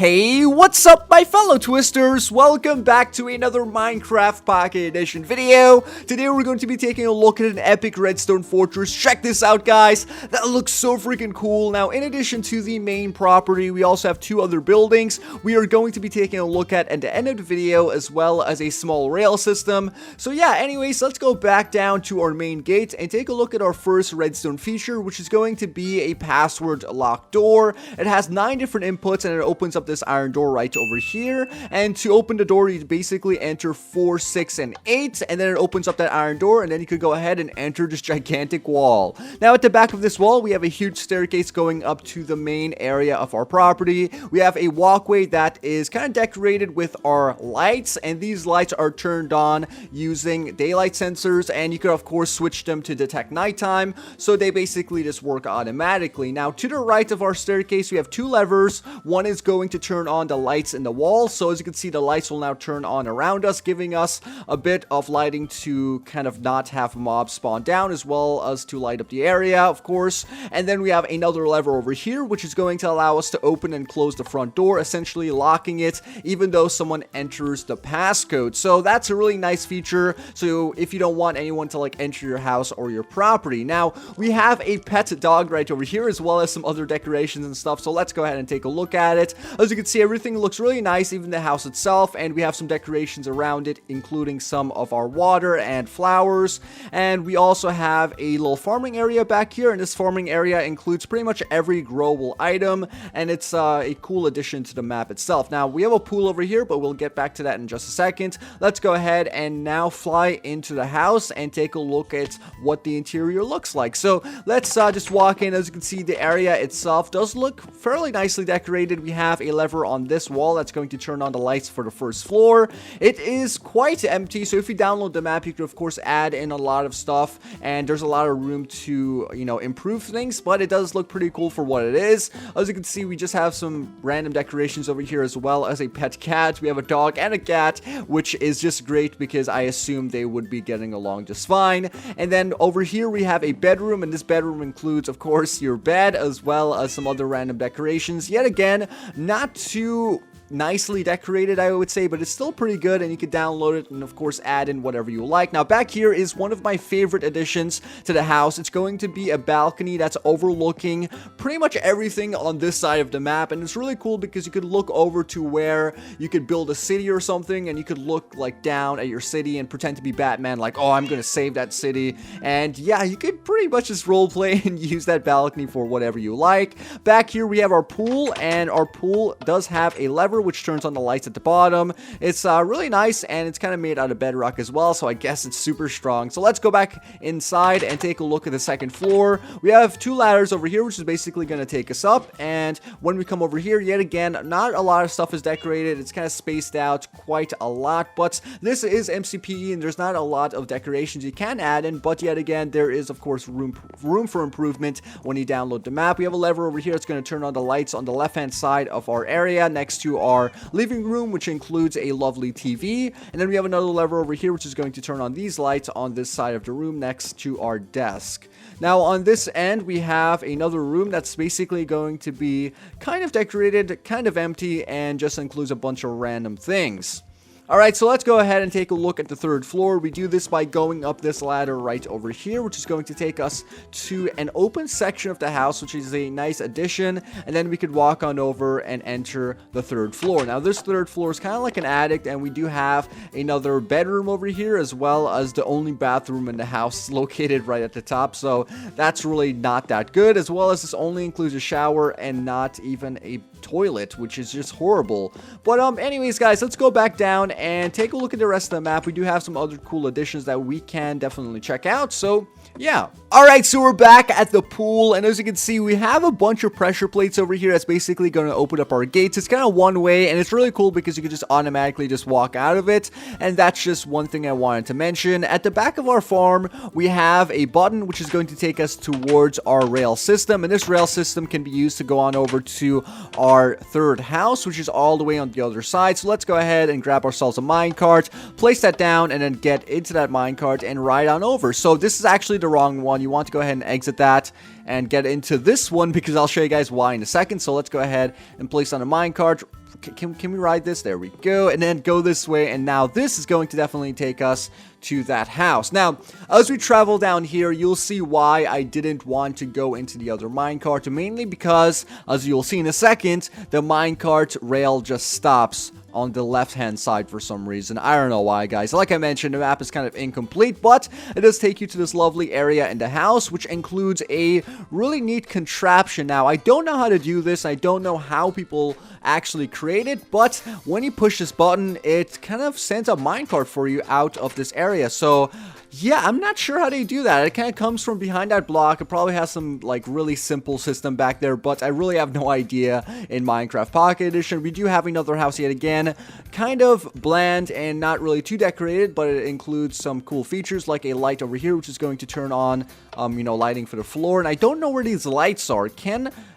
Hey, what's up my fellow Twisters? Welcome back to another Minecraft Pocket Edition video. Today we're going to be taking a look at an epic redstone fortress. Check this out, guys. That looks so freaking cool. Now, in addition to the main property, we also have two other buildings we are going to be taking a look at the end of the video, as well as a small rail system. So yeah, anyways, let's go back down to our main gate and take a look at our first redstone feature, which is going to be a password locked door. It has 9 different inputs and it opens up this iron door right over here. And to open the door, you basically enter 4, 6, and 8, and then it opens up that iron door, and then you could go ahead and enter this gigantic wall. Now at the back of this wall, we have a huge staircase going up to the main area of our property. We have a walkway that is kind of decorated with our lights, and these lights are turned on using daylight sensors, and you could of course switch them to detect nighttime, so they basically just work automatically. Now to the right of our staircase, we have 2 levers. One is going to turn on the lights in the wall, so as you can see, the lights will now turn on around us, giving us a bit of lighting to kind of not have mobs spawn down, as well as to light up the area, of course. And then we have another lever over here, which is going to allow us to open and close the front door, essentially locking it even though someone enters the passcode. So that's a really nice feature, so if you don't want anyone to like enter your house or your property. Now we have a pet dog right over here, as well as some other decorations and stuff, so let's go ahead and take a look at it. As you can see, everything looks really nice, even the house itself, and we have some decorations around it, including some of our water and flowers. And we also have a little farming area back here, and this farming area includes pretty much every growable item, and it's a cool addition to the map itself. Now we have a pool over here, but we'll get back to that in just a second. Let's go ahead and now fly into the house and take a look at what the interior looks like. So let's just walk in. As you can see, the area itself does look fairly nicely decorated. We have a lever on this wall that's going to turn on the lights for the first floor. It is quite empty, so if you download the map, you can of course add in a lot of stuff, and there's a lot of room to, you know, improve things, but it does look pretty cool for what it is. As you can see, we just have some random decorations over here, as well as a pet cat. We have a dog and a cat, which is just great because I assume they would be getting along just fine. And then over here we have a bedroom, and this bedroom includes of course your bed, as well as some other random decorations. Yet again, not too nicely decorated, I would say, but it's still pretty good, and you can download it and of course add in whatever you like. Now back here is one of my favorite additions to the house. It's going to be a balcony that's overlooking pretty much everything on this side of the map, and it's really cool because you could look over to where you could build a city or something, and you could look like down at your city and pretend to be Batman, like, oh, I'm gonna save that city. And yeah, you could pretty much just roleplay and use that balcony for whatever you like. Back here we have our pool, and our pool does have a lever which turns on the lights at the bottom. It's really nice, and it's kind of made out of bedrock as well, so I guess it's super strong. So let's go back inside and take a look at the second floor. We have 2 ladders over here, which is basically going to take us up, and when we come over here, yet again, not a lot of stuff is decorated. It's kind of spaced out quite a lot, but this is MCPE, and there's not a lot of decorations you can add in, but yet again, there is of course room for improvement when you download the map. We have a lever over here. It's going to turn on the lights on the left hand side of our area next to our living room, which includes a lovely TV. And then we have another lever over here, which is going to turn on these lights on this side of the room next to our desk. Now on this end, we have another room that's basically going to be kind of decorated, kind of empty, and just includes a bunch of random things. Alright, so let's go ahead and take a look at the 3rd floor. We do this by going up this ladder right over here, which is going to take us to an open section of the house, which is a nice addition, and then we could walk on over and enter the 3rd floor. Now this 3rd floor is kind of like an attic, and we do have another bedroom over here, as well as the only bathroom in the house located right at the top, so that's really not that good, as well as this only includes a shower and not even a toilet, which is just horrible. But anyways, guys, let's go back down and take a look at the rest of the map. We do have some other cool additions that we can definitely check out, so yeah. Alright, so we're back at the pool, and as you can see, we have a bunch of pressure plates over here that's basically going to open up our gates. It's kind of one way, and it's really cool because you can just automatically just walk out of it, and that's just one thing I wanted to mention. At the back of our farm, we have a button which is going to take us towards our rail system, and this rail system can be used to go on over to our 3rd house, which is all the way on the other side. So let's go ahead and grab ourselves a minecart, place that down, and then get into that minecart and ride on over. So this is actually the wrong one. you want to go ahead and exit that and get into this one, because I'll show you guys why in a second. So let's go ahead and place on a minecart. Can we ride this? There we go. And then go this way. And now this is going to definitely take us to that house. Now, as we travel down here, you'll see why I didn't want to go into the other minecart. Mainly because, as you'll see in a second, the minecart rail just stops on the left-hand side for some reason. I don't know why, guys. Like I mentioned, the map is kind of incomplete, but it does take you to this lovely area in the house, which includes a really neat contraption. Now, I don't know how to do this. I don't know how people actually create it, but when you push this button, it kind of sends a minecart for you out of this area. So yeah, I'm not sure how they do that. It kind of comes from behind that block. It probably has some like really simple system back there, but I really have no idea in Minecraft Pocket Edition. We do have another house yet again, kind of bland and not really too decorated, but it includes some cool features like a light over here, which is going to turn on, you know, lighting for the floor. And I don't know where these lights are.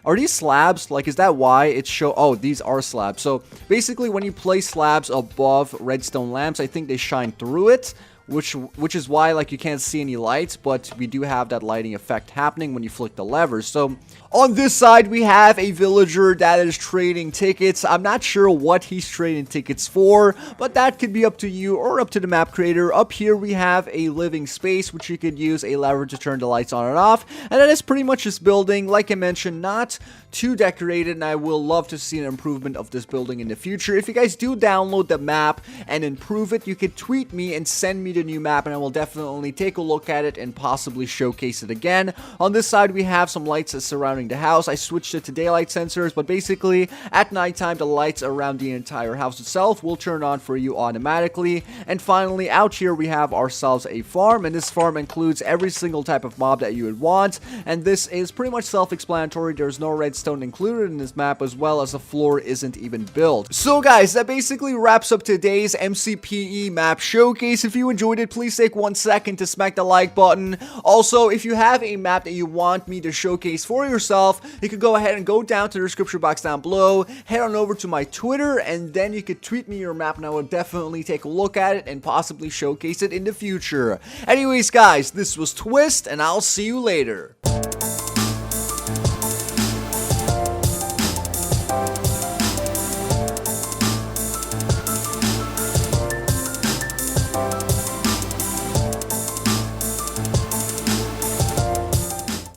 Are these slabs? Like, is that why it's oh, these are slabs. So basically, when you place slabs above redstone lamps, I think they shine through it, which is why, like, you can't see any lights, but we do have that lighting effect happening when you flick the levers. So on this side, we have a villager that is trading tickets. I'm not sure what he's trading tickets for, but that could be up to you or up to the map creator. Up here, we have a living space, which you could use a lever to turn the lights on and off. And that is pretty much this building. Like I mentioned, not too decorated, and I will love to see an improvement of this building in the future. If you guys do download the map and improve it, you could tweet me and send me the new map, and I will definitely take a look at it and possibly showcase it again. On this side, we have some lights surrounding the house. I switched it to daylight sensors, but basically at nighttime, the lights around the entire house itself will turn on for you automatically. And finally, out here, we have ourselves a farm, and this farm includes every single type of mob that you would want, and this is pretty much self-explanatory. There's no redstone included in this map, as well as the floor isn't even built. So guys, that basically wraps up today's MCPE map showcase. If you enjoyed it, please take 1 second to smack the like button. Also, if you have a map that you want me to showcase for yourself, you could go ahead and go down to the description box down below, head on over to my Twitter, and then you could tweet me your map, and I will definitely take a look at it and possibly showcase it in the future. Anyways, guys, this was Twiistz, and I'll see you later.